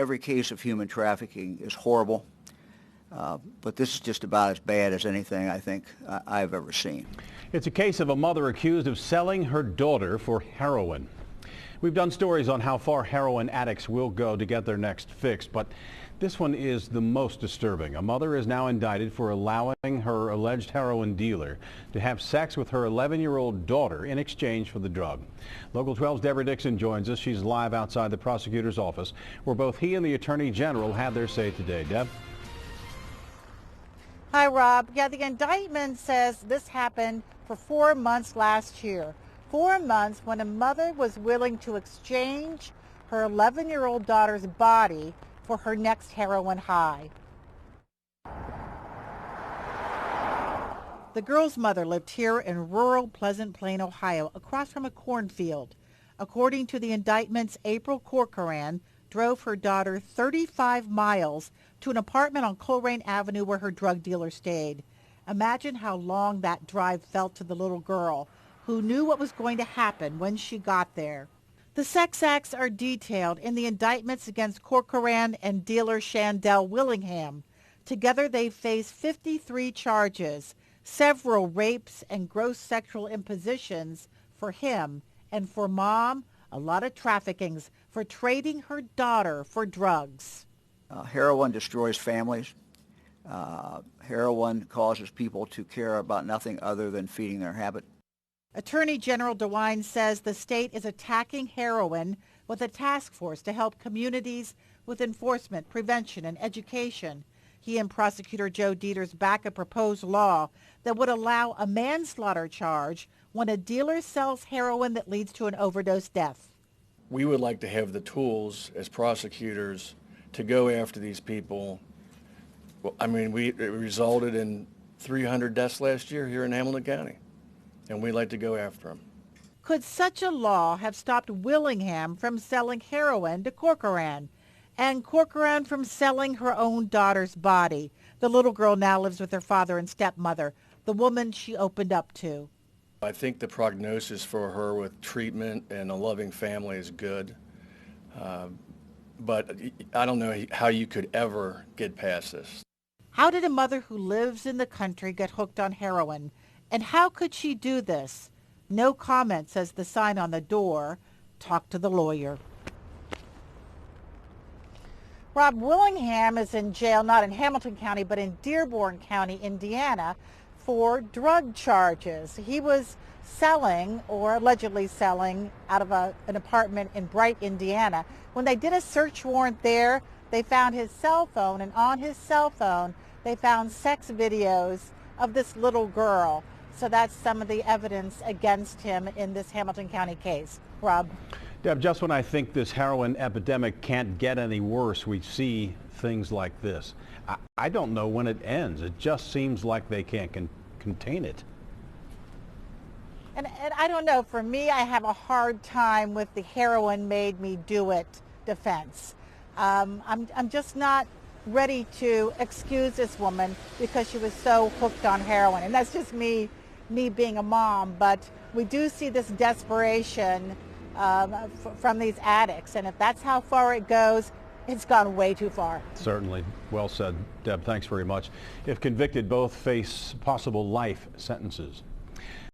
every case of human trafficking is horrible, but this is just about as bad as anything I think I've ever seen. It's a case of a mother accused of selling her daughter for heroin. We've done stories on how far heroin addicts will go to get their next fix, but this one is the most disturbing. A mother is now indicted for allowing her alleged heroin dealer to have sex with her 11-year-old daughter in exchange for the drug. Local 12's Deborah Dixon joins us. She's live outside the prosecutor's office, where both he and the Attorney General had their say today. Deb? Hi, Rob. Yeah, the indictment says this happened for 4 months last year. 4 months when a mother was willing to exchange her 11-year-old daughter's body for her next heroin high. The girl's mother lived here in rural Pleasant Plain, Ohio, across from a cornfield. According to the indictments, April Corcoran drove her daughter 35 miles to an apartment on Coleraine Avenue where her drug dealer stayed. Imagine how long that drive felt to the little girl, who knew what was going to happen when she got there. The sex acts are detailed in the indictments against Corcoran and dealer Shandell Willingham. Together they face 53 charges, several rapes and gross sexual impositions for him, and for Mom, a lot of traffickings for trading her daughter for drugs. Heroin destroys families. Heroin causes people to care about nothing other than feeding their habit. Attorney General DeWine says the state is attacking heroin with a task force to help communities with enforcement, prevention, and education. He and Prosecutor Joe Dieters back a proposed law that would allow a manslaughter charge when a dealer sells heroin that leads to an overdose death. We would like to have the tools as prosecutors to go after these people. Well, I mean, it resulted in 300 deaths last year here in Hamilton County, and we'd like to go after them. Could such a law have stopped Willingham from selling heroin to Corcoran, and Corcoran from selling her own daughter's body? The little girl now lives with her father and stepmother, the woman she opened up to. I think the prognosis for her with treatment and a loving family is good, but I don't know how you could ever get past this. How did a mother who lives in the country get hooked on heroin? And how could she do this? No comment, says the sign on the door. Talk to the lawyer. Rob, Willingham is in jail, not in Hamilton County, but in Dearborn County, Indiana, for drug charges. He was selling, or allegedly selling, out of an apartment in Bright, Indiana. When they did a search warrant there, they found his cell phone, and on his cell phone, they found sex videos of this little girl. So that's some of the evidence against him in this Hamilton County case. Rob? Deb, just when I think this heroin epidemic can't get any worse, we see things like this. I don't know when it ends. It just seems like they can't contain it. And I don't know, for me, I have a hard time with the heroin made me do it defense. I'm just not ready to excuse this woman because she was so hooked on heroin. And that's just me being a mom, but we do see this desperation from these addicts. And if that's how far it goes, it's gone way too far. Certainly. Well said, Deb. Thanks very much. If convicted, both face possible life sentences.